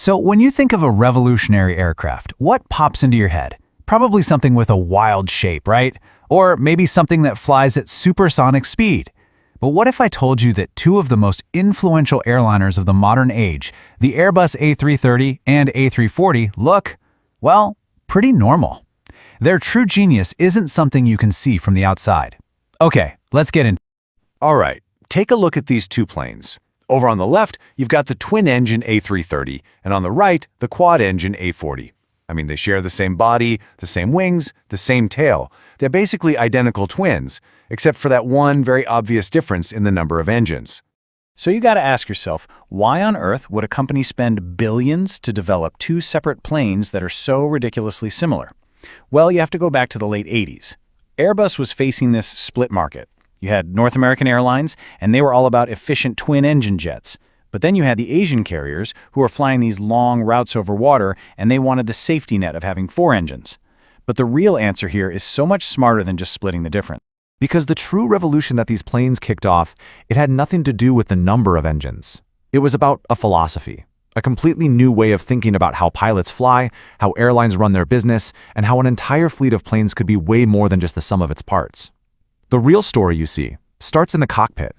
So when you think of a revolutionary aircraft, what pops into your head? Probably something with a wild shape, right? Or maybe something that flies at supersonic speed. But what if I told you that two of the most influential airliners of the modern age, the Airbus A330 and A340, look, well, pretty normal. Their true genius isn't something you can see from the outside. Okay, let's get in. All right, take a look at these two planes. Over on the left, you've got the twin-engine A330, and on the right, the quad-engine A40. I mean, they share the same body, the same wings, the same tail. They're basically identical twins, except for that one very obvious difference in the number of engines. So you got to ask yourself, why on earth would a company spend billions to develop two separate planes that are so ridiculously similar? Well, you have to go back to the late 80s. Airbus was facing this split market. You had North American Airlines, and they were all about efficient twin-engine jets. But then you had the Asian carriers who were flying these long routes over water, and they wanted the safety net of having four engines. But the real answer here is so much smarter than just splitting the difference. Because the true revolution that these planes kicked off, it had nothing to do with the number of engines. It was about a philosophy, a completely new way of thinking about how pilots fly, how airlines run their business, and how an entire fleet of planes could be way more than just the sum of its parts. The real story, you see, starts in the cockpit.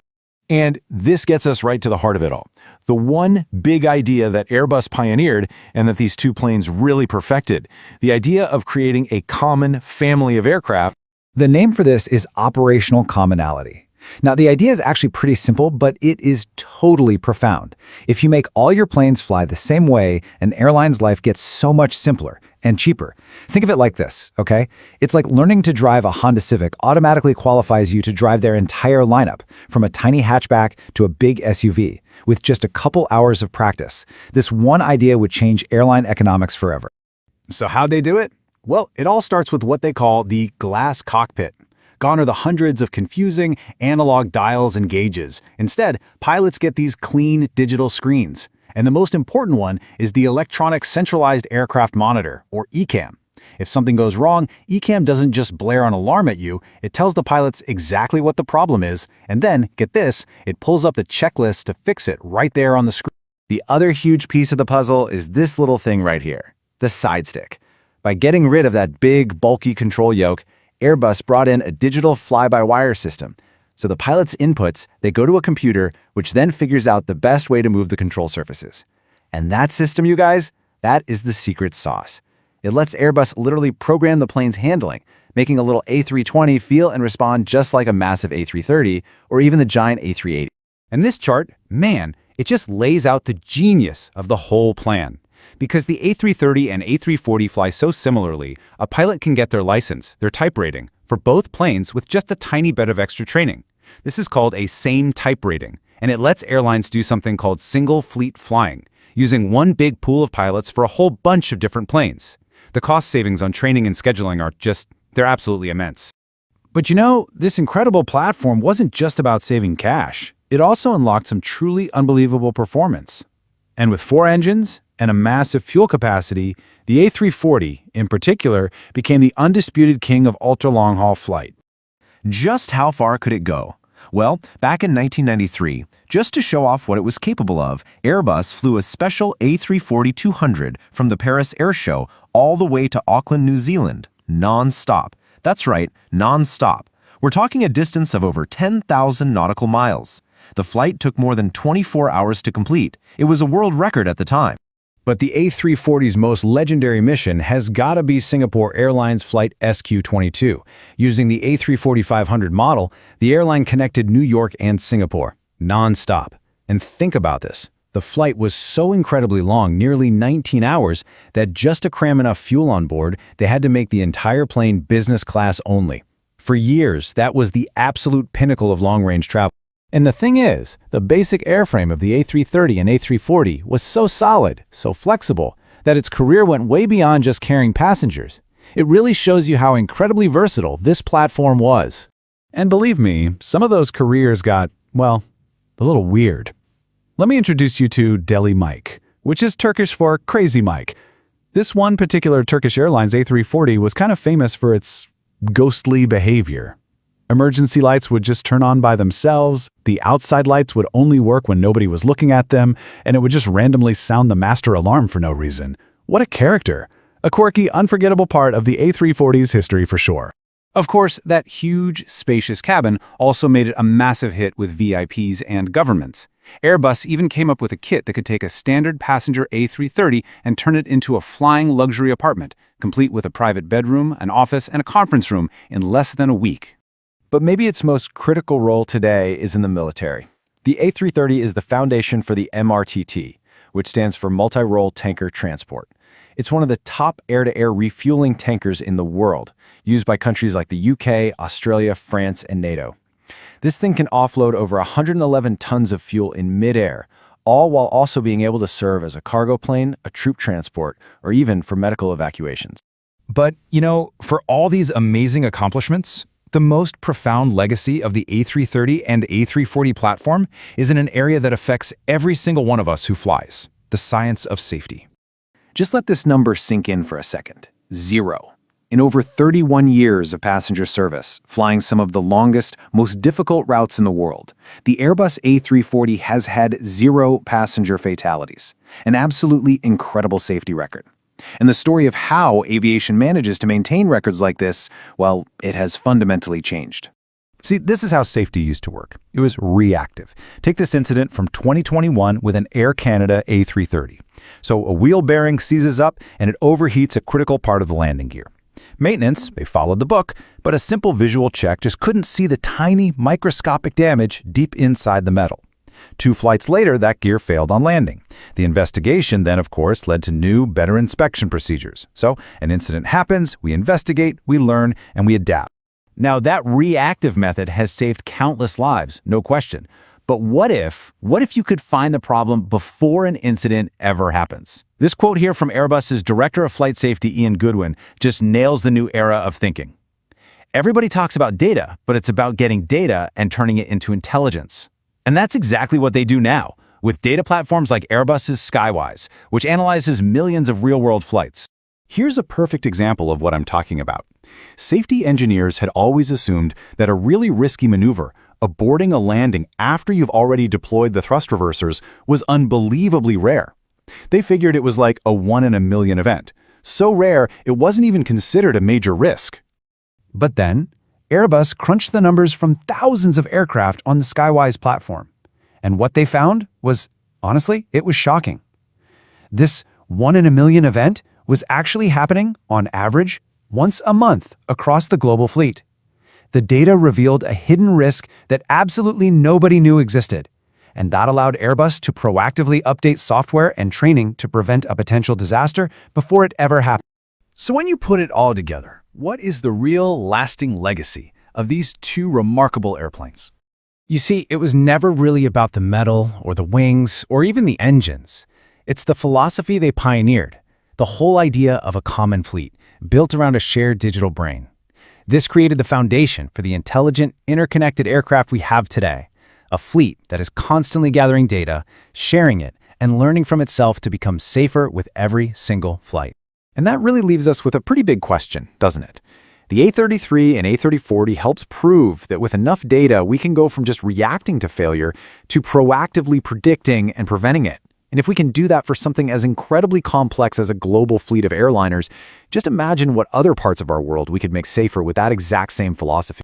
And this gets us right to the heart of it all. The one big idea that Airbus pioneered and that these two planes really perfected, the idea of creating a common family of aircraft. The name for this is operational commonality. Now, the idea is actually pretty simple, but it is totally profound. If you make all your planes fly the same way, an airline's life gets so much simpler and cheaper. Think of it like this, okay? It's like learning to drive a Honda Civic automatically qualifies you to drive their entire lineup, from a tiny hatchback to a big SUV, with just a couple hours of practice. This one idea would change airline economics forever. So how'd they do it? Well, it all starts with what they call the glass cockpit. Gone are the hundreds of confusing analog dials and gauges. Instead, pilots get these clean digital screens. And the most important one is the Electronic Centralized Aircraft Monitor, or ECAM. If something goes wrong, ECAM doesn't just blare an alarm at you, it tells the pilots exactly what the problem is, and then, get this, it pulls up the checklist to fix it right there on the screen. The other huge piece of the puzzle is this little thing right here, the side stick. By getting rid of that big, bulky control yoke, Airbus brought in a digital fly-by-wire system. So the pilot's inputs, they go to a computer, which then figures out the best way to move the control surfaces. And that system, you guys, that is the secret sauce. It lets Airbus literally program the plane's handling, making a little A320 feel and respond just like a massive A330 or even the giant A380. And this chart, man, it just lays out the genius of the whole plan. Because the A330 and A340 fly so similarly, a pilot can get their license, their type rating, for both planes with just a tiny bit of extra training. This is called a same type rating, and it lets airlines do something called single fleet flying, using one big pool of pilots for a whole bunch of different planes. The cost savings on training and scheduling are they're absolutely immense. But you know, this incredible platform wasn't just about saving cash. It also unlocked some truly unbelievable performance. And with four engines and a massive fuel capacity, the A340, in particular, became the undisputed king of ultra-long-haul flight. Just how far could it go? Well, back in 1993, just to show off what it was capable of, Airbus flew a special A340-200 from the Paris Air Show all the way to Auckland, New Zealand, non-stop. That's right, non-stop. We're talking a distance of over 10,000 nautical miles. The flight took more than 24 hours to complete. It was a world record at the time. But the A340's most legendary mission has got to be Singapore Airlines Flight SQ-22. Using the A340-500 model, the airline connected New York and Singapore, non-stop. And think about this. The flight was so incredibly long, nearly 19 hours, that just to cram enough fuel on board, they had to make the entire plane business class only. For years, that was the absolute pinnacle of long-range travel. And the thing is, the basic airframe of the A330 and A340 was so solid, so flexible, that its career went way beyond just carrying passengers. It really shows you how incredibly versatile this platform was. And believe me, some of those careers got, well, a little weird. Let me introduce you to Deli Mike, which is Turkish for Crazy Mike. This one particular Turkish Airlines A340 was kind of famous for its ghostly behavior. Emergency lights would just turn on by themselves, the outside lights would only work when nobody was looking at them, and it would just randomly sound the master alarm for no reason. What a character! A quirky, unforgettable part of the A340's history for sure. Of course, that huge, spacious cabin also made it a massive hit with VIPs and governments. Airbus even came up with a kit that could take a standard passenger A330 and turn it into a flying luxury apartment, complete with a private bedroom, an office, and a conference room in less than a week. But maybe its most critical role today is in the military. The A330 is the foundation for the MRTT, which stands for Multi-Role Tanker Transport. It's one of the top air-to-air refueling tankers in the world, used by countries like the UK, Australia, France, and NATO. This thing can offload over 111 tons of fuel in midair, all while also being able to serve as a cargo plane, a troop transport, or even for medical evacuations. But, for all these amazing accomplishments, the most profound legacy of the A330 and A340 platform is in an area that affects every single one of us who flies: the science of safety. Just let this number sink in for a second. 0. In over 31 years of passenger service, flying some of the longest, most difficult routes in the world, the Airbus A340 has had 0 passenger fatalities, an absolutely incredible safety record. And the story of how aviation manages to maintain records like this, well, it has fundamentally changed. See, this is how safety used to work. It was reactive. Take this incident from 2021 with an Air Canada A330. So a wheel bearing seizes up and it overheats a critical part of the landing gear. Maintenance, they followed the book, but a simple visual check just couldn't see the tiny microscopic damage deep inside the metal. 2 flights later, that gear failed on landing. The investigation then, of course, led to new, better inspection procedures. So an incident happens, we investigate, we learn, and we adapt. Now, that reactive method has saved countless lives, no question. But what if you could find the problem before an incident ever happens? This quote here from Airbus's Director of Flight Safety, Ian Goodwin, just nails the new era of thinking. Everybody talks about data, but it's about getting data and turning it into intelligence. And that's exactly what they do now, with data platforms like Airbus's Skywise, which analyzes millions of real-world flights. Here's a perfect example of what I'm talking about. Safety engineers had always assumed that a really risky maneuver, aborting a landing after you've already deployed the thrust reversers, was unbelievably rare. They figured it was like a 1 in a million event. So rare, it wasn't even considered a major risk. But then, Airbus crunched the numbers from thousands of aircraft on the Skywise platform. And what they found was, honestly, it was shocking. This 1 in a million event was actually happening, on average, once a month across the global fleet. The data revealed a hidden risk that absolutely nobody knew existed, and that allowed Airbus to proactively update software and training to prevent a potential disaster before it ever happened. So when you put it all together, what is the real lasting legacy of these 2 remarkable airplanes? You see, it was never really about the metal or the wings or even the engines. It's the philosophy they pioneered, the whole idea of a common fleet, built around a shared digital brain. This created the foundation for the intelligent, interconnected aircraft we have today, a fleet that is constantly gathering data, sharing it, and learning from itself to become safer with every single flight. And that really leaves us with a pretty big question, doesn't it? The A330 and A340 helps prove that with enough data, we can go from just reacting to failure to proactively predicting and preventing it. And if we can do that for something as incredibly complex as a global fleet of airliners, just imagine what other parts of our world we could make safer with that exact same philosophy.